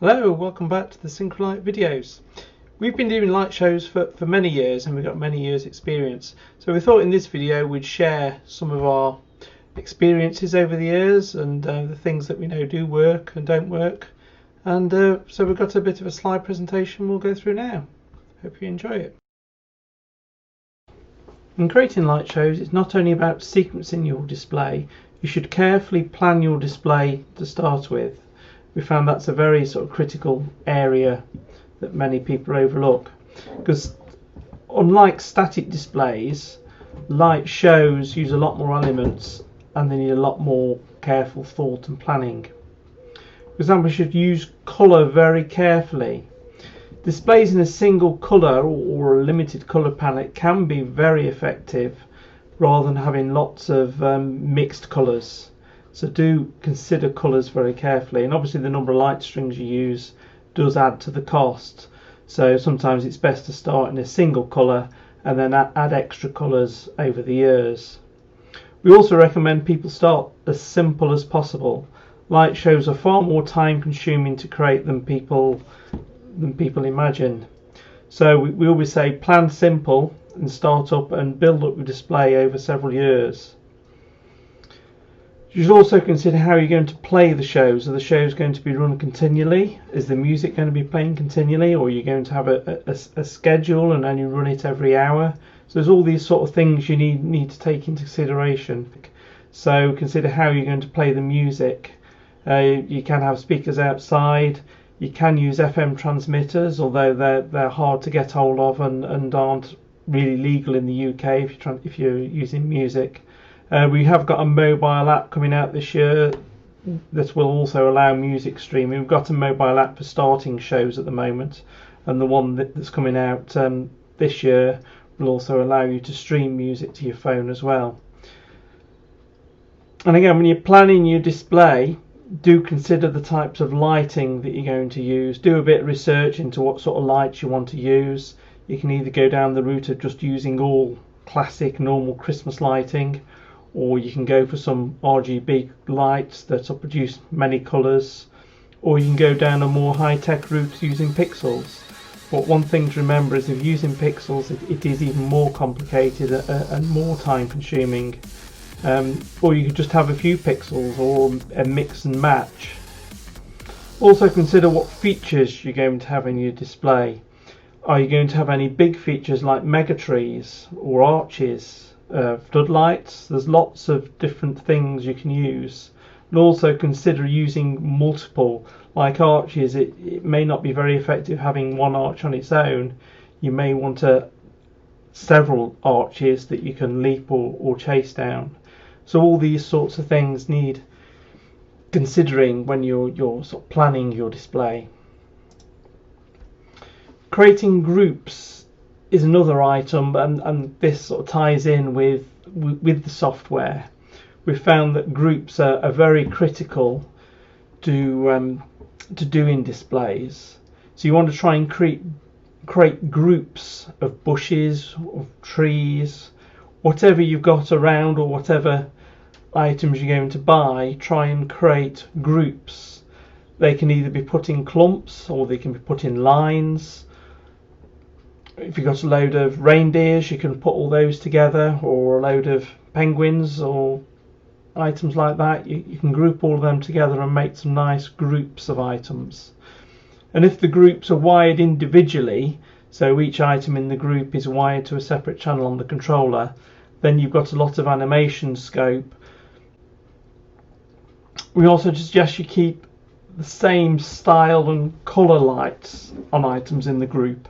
Hello, welcome back to the Synchronite videos. We've been doing light shows for many years and we've got many years experience. So we thought in this video we'd share some of our experiences over the years and the things that we know do work and don't work. And so we've got a bit of a slide presentation we'll go through now. Hope you enjoy it. In creating light shows, it's not only about sequencing your display, you should carefully plan your display to start with. We found that's a very sort of critical area that many people overlook, because unlike static displays, light shows use a lot more elements and they need a lot more careful thought and planning. For example, you should use colour very carefully. Displays in a single colour or a limited colour palette can be very effective rather than having lots of mixed colours. So do consider colours very carefully, and obviously the number of light strings you use does add to the cost. So sometimes it's best to start in a single colour and then add extra colours over the years. We also recommend people start as simple as possible. Light shows are far more time consuming to create than people imagine. So we always say plan simple and start up and build up your display over several years. You should also consider how you're going to play the shows. Are the shows going to be run continually? Is the music going to be playing continually, or are you going to have a schedule and only run it every hour? So there's all these sort of things you need to take into consideration. So consider how you're going to play the music. You can have speakers outside. You can use FM transmitters, although they're hard to get hold of and aren't really legal in the UK if you're using music. We have got a mobile app coming out this year that will also allow music streaming. We've got a mobile app for starting shows at the moment, and the one that's coming out this year will also allow you to stream music to your phone as well. And again, when you're planning your display, do consider the types of lighting that you're going to use. Do a bit of research into what sort of lights you want to use. You can either go down the route of just using all classic normal Christmas lighting, or you can go for some RGB lights that will produce many colours, or you can go down a more high-tech route using pixels. But one thing to remember is if using pixels it is even more complicated and more time consuming. Or you could just have a few pixels or a mix and match. Also consider what features you're going to have in your display. Are you going to have any big features like mega trees or arches? Floodlights? There's lots of different things you can use. And also consider using multiple, like arches. It may not be very effective having one arch on its own. You may want several arches that you can leap or chase down. So all these sorts of things need considering when you're sort of planning your display. Creating groups is another item, and this sort of ties in with the software. We've found that groups are very critical to doing displays. So you want to try and create groups of bushes, of trees, whatever you've got around or whatever items you're going to buy. Try and create groups. They can either be put in clumps or they can be put in lines. If you've got a load of reindeers, you can put all those together, or a load of penguins or items like that. You can group all of them together and make some nice groups of items. And if the groups are wired individually, so each item in the group is wired to a separate channel on the controller, then you've got a lot of animation scope. We also suggest you keep the same style and colour lights on items in the group.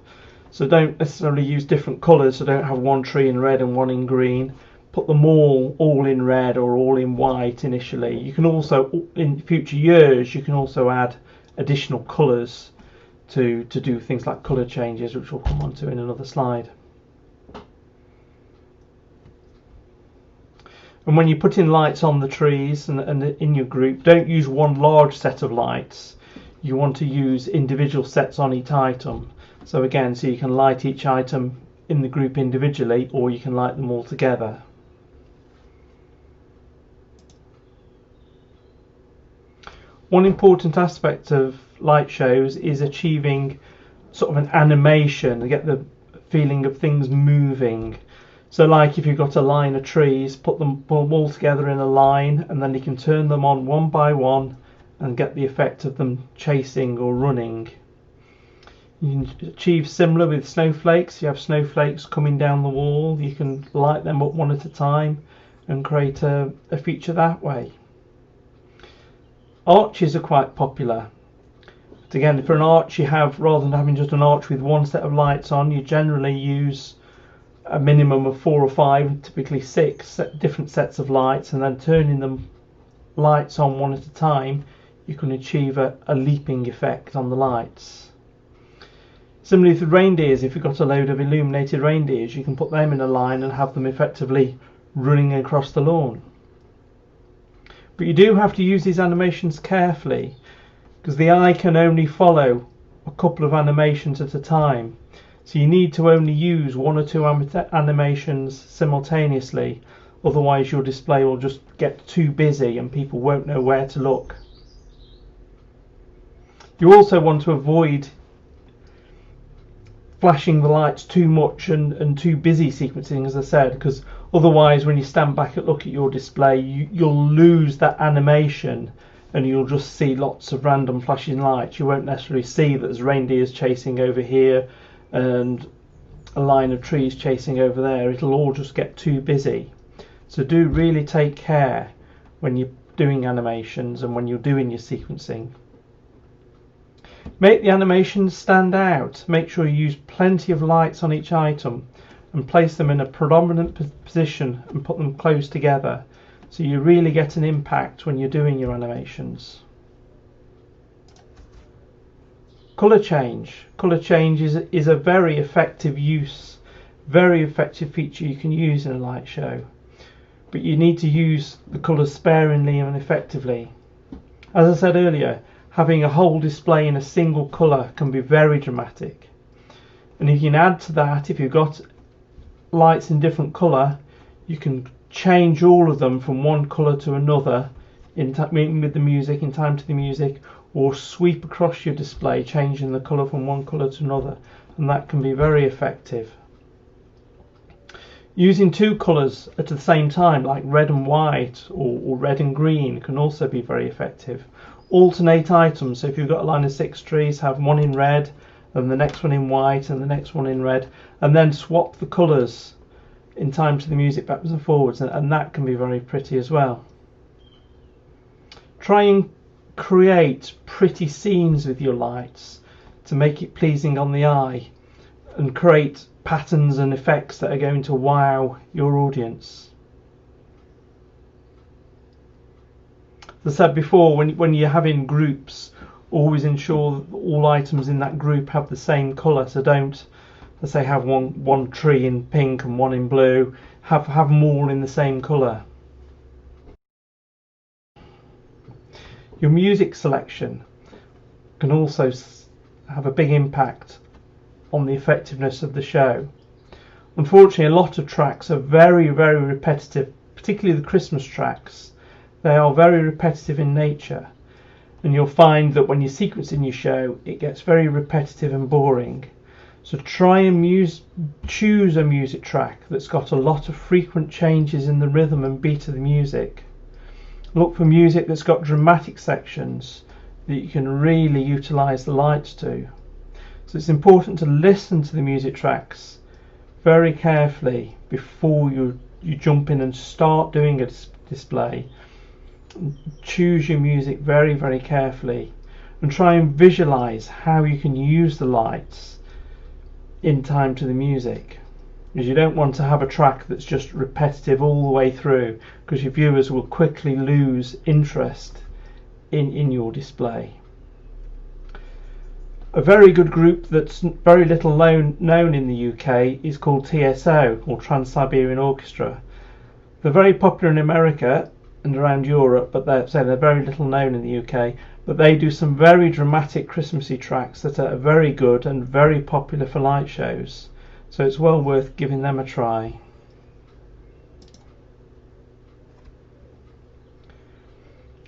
So don't necessarily use different colours, so don't have one tree in red and one in green. Put them all in red or all in white initially. You can also, in future years, you can also add additional colours to do things like colour changes, which we'll come on to in another slide. And when you put in lights on the trees and in your group, don't use one large set of lights. You want to use individual sets on each item. So again, so you can light each item in the group individually, or you can light them all together. One important aspect of light shows is achieving sort of an animation to get the feeling of things moving. So like if you've got a line of trees, put them all together in a line, and then you can turn them on one by one and get the effect of them chasing or running. You can achieve similar with snowflakes. You have snowflakes coming down the wall, you can light them up one at a time and create a feature that way. Arches are quite popular. But again, for an arch you have, rather than having just an arch with one set of lights on, you generally use a minimum of 4 or 5, typically 6 different sets of lights, and then turning them lights on one at a time, you can achieve a leaping effect on the lights. Similarly with reindeers, if you've got a load of illuminated reindeers, you can put them in a line and have them effectively running across the lawn. But you do have to use these animations carefully, because the eye can only follow a couple of animations at a time. So you need to only use 1 or 2 animations simultaneously, otherwise your display will just get too busy and people won't know where to look. You also want to avoid flashing the lights too much and too busy sequencing, as I said, because otherwise when you stand back and look at your display, you'll lose that animation and you'll just see lots of random flashing lights. You won't necessarily see that there's reindeers chasing over here and a line of trees chasing over there. It'll all just get too busy. So do really take care when you're doing animations and when you're doing your sequencing. Make the animations stand out. Make sure you use plenty of lights on each item and place them in a predominant position and put them close together, so you really get an impact when you're doing your animations. Colour change. Colour change is a very effective feature you can use in a light show, but you need to use the colours sparingly and effectively. As I said earlier, having a whole display in a single colour can be very dramatic, and if you can add to that, if you've got lights in different colour, you can change all of them from one colour to another in with the music, in time to the music, or sweep across your display changing the colour from one colour to another, and that can be very effective. Using 2 colours at the same time, like red and white or red and green, can also be very effective. Alternate items, so if you've got a line of 6 trees, have one in red and the next one in white and the next one in red, and then swap the colours in time to the music backwards and forwards, and that can be very pretty as well. Try and create pretty scenes with your lights to make it pleasing on the eye and create patterns and effects that are going to wow your audience. As I said before, when you're having groups, always ensure that all items in that group have the same colour. So don't, let's say, have one tree in pink and one in blue. Have them all in the same colour. Your music selection can also have a big impact on the effectiveness of the show. Unfortunately, a lot of tracks are very, very repetitive, particularly the Christmas tracks. They are very repetitive in nature, and you'll find that when you're sequencing your show, it gets very repetitive and boring. So try and choose a music track that's got a lot of frequent changes in the rhythm and beat of the music. Look for music that's got dramatic sections that you can really utilise the lights to. So it's important to listen to the music tracks very carefully before you jump in and start doing a display. Choose your music very, very carefully and try and visualise how you can use the lights in time to the music, because you don't want to have a track that's just repetitive all the way through, because your viewers will quickly lose interest in your display. A very good group that's very little known in the UK is called TSO, or Trans-Siberian Orchestra. They're very popular in America and around Europe, but they're very little known in the UK. But they do some very dramatic Christmassy tracks that are very good and very popular for light shows. So it's well worth giving them a try.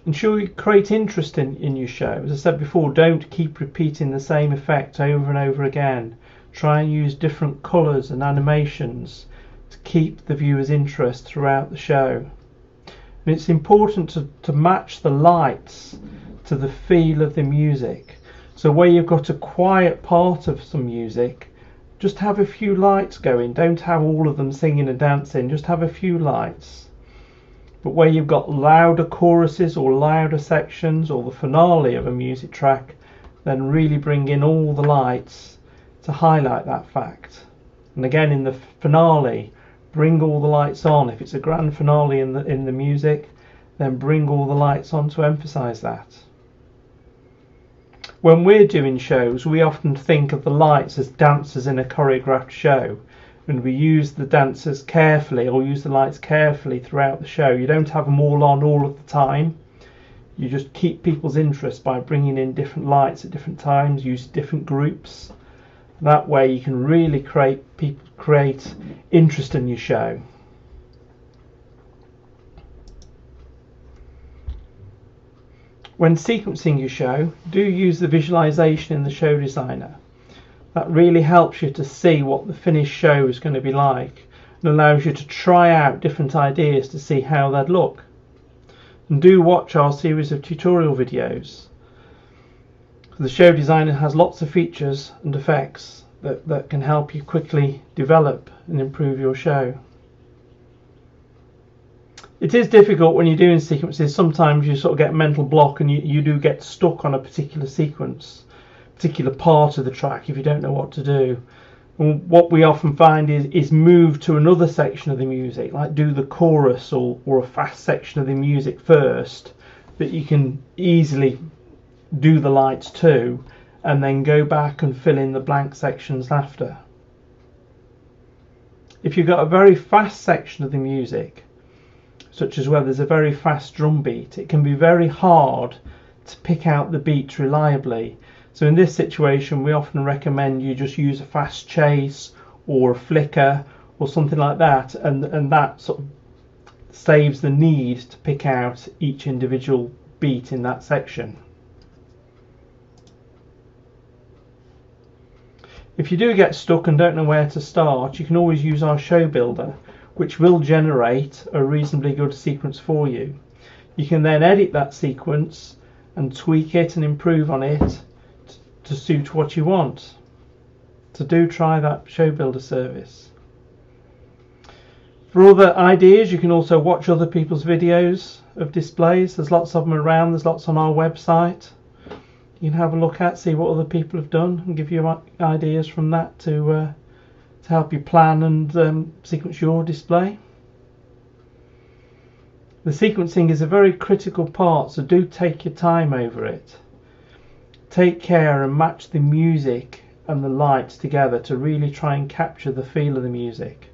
Ensure you create interest in your show. As I said before, don't keep repeating the same effect over and over again. Try and use different colours and animations to keep the viewer's interest throughout the show. And it's important to match the lights to the feel of the music. So where you've got a quiet part of some music, just have a few lights going. Don't have all of them singing and dancing, just have a few lights. But where you've got louder choruses or louder sections or the finale of a music track, then really bring in all the lights to highlight that fact. And again, in the finale, bring all the lights on. If it's a grand finale in the music, then bring all the lights on to emphasize that. When we're doing shows, we often think of the lights as dancers in a choreographed show, and we use the dancers carefully, or use the lights carefully throughout the show. You don't have them all on all of the time. You just keep people's interest by bringing in different lights at different times, use different groups. That way you can really create interest in your show. When sequencing your show, do use the visualization in the show designer. That really helps you to see what the finished show is going to be like and allows you to try out different ideas to see how they'd look. And do watch our series of tutorial videos. The show designer has lots of features and effects that can help you quickly develop and improve your show. It is difficult when you're doing sequences. Sometimes you sort of get a mental block and you do get stuck on a particular sequence, particular part of the track if you don't know what to do. And what we often find is move to another section of the music, like do the chorus or a fast section of the music first that you can easily do the lights to, and then go back and fill in the blank sections after. If you've got a very fast section of the music, such as where there's a very fast drum beat, it can be very hard to pick out the beats reliably. So in this situation, we often recommend you just use a fast chase or a flicker or something like that, and that sort of saves the need to pick out each individual beat in that section. If you do get stuck and don't know where to start, you can always use our show builder, which will generate a reasonably good sequence for you. You can then edit that sequence and tweak it and improve on it to suit what you want. So do try that show builder service. For other ideas, you can also watch other people's videos of displays. There's lots of them around, there's lots on our website. You can have a look at, see what other people have done and give you ideas from that to help you plan and sequence your display. The sequencing is a very critical part, so do take your time over it. Take care and match the music and the lights together to really try and capture the feel of the music,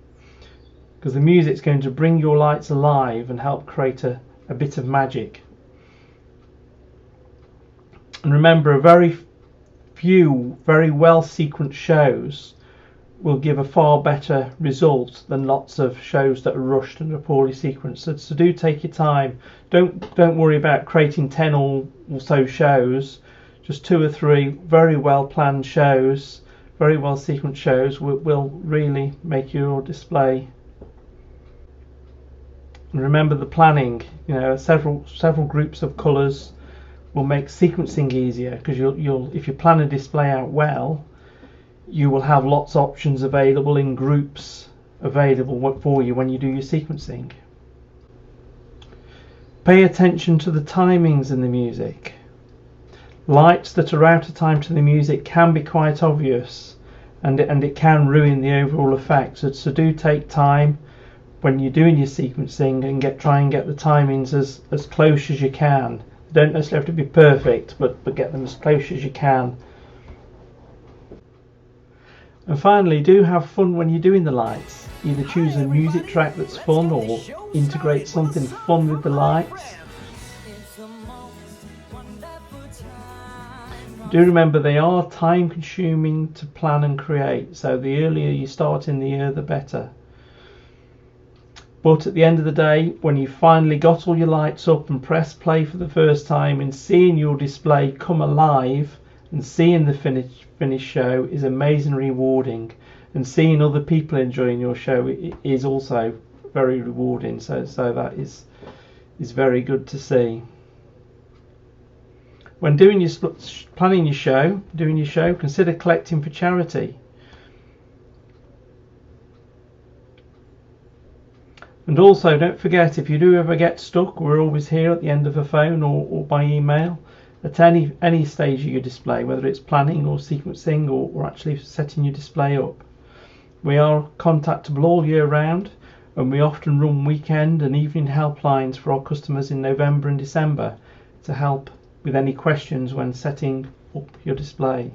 because the music's going to bring your lights alive and help create a bit of magic. And remember, a very few very well sequenced shows will give a far better result than lots of shows that are rushed and are poorly sequenced. So do take your time. Don't worry about creating 10 or so shows. Just 2 or 3 very well planned shows, very well sequenced shows will really make your display. And remember the planning. You know, several groups of colours will make sequencing easier, because you'll if you plan a display out well, you will have lots of options available in groups available for you when you do your sequencing. Pay attention to the timings in the music. Lights that are out of time to the music can be quite obvious, and it can ruin the overall effect. So do take time when you're doing your sequencing and try and get the timings as close as you can. They don't necessarily have to be perfect, but get them as close as you can. And finally, do have fun when you're doing the lights. Either choose a music track that's fun or integrate something fun with the lights. Do remember they are time consuming to plan and create, so the earlier you start in the year the better. But at the end of the day, when you finally got all your lights up and pressed play for the first time and seeing your display come alive and seeing the finished show is amazingly rewarding, and seeing other people enjoying your show is also very rewarding. So that is very good to see. When doing your planning your show, consider collecting for charity. And also, don't forget, if you do ever get stuck, we're always here at the end of a phone or by email at any stage of your display, whether it's planning or sequencing or actually setting your display up. We are contactable all year round, and we often run weekend and evening helplines for our customers in November and December to help with any questions when setting up your display.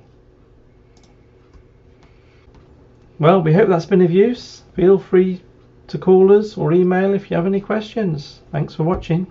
Well, we hope that's been of use. Feel free to call us or email if you have any questions. Thanks for watching.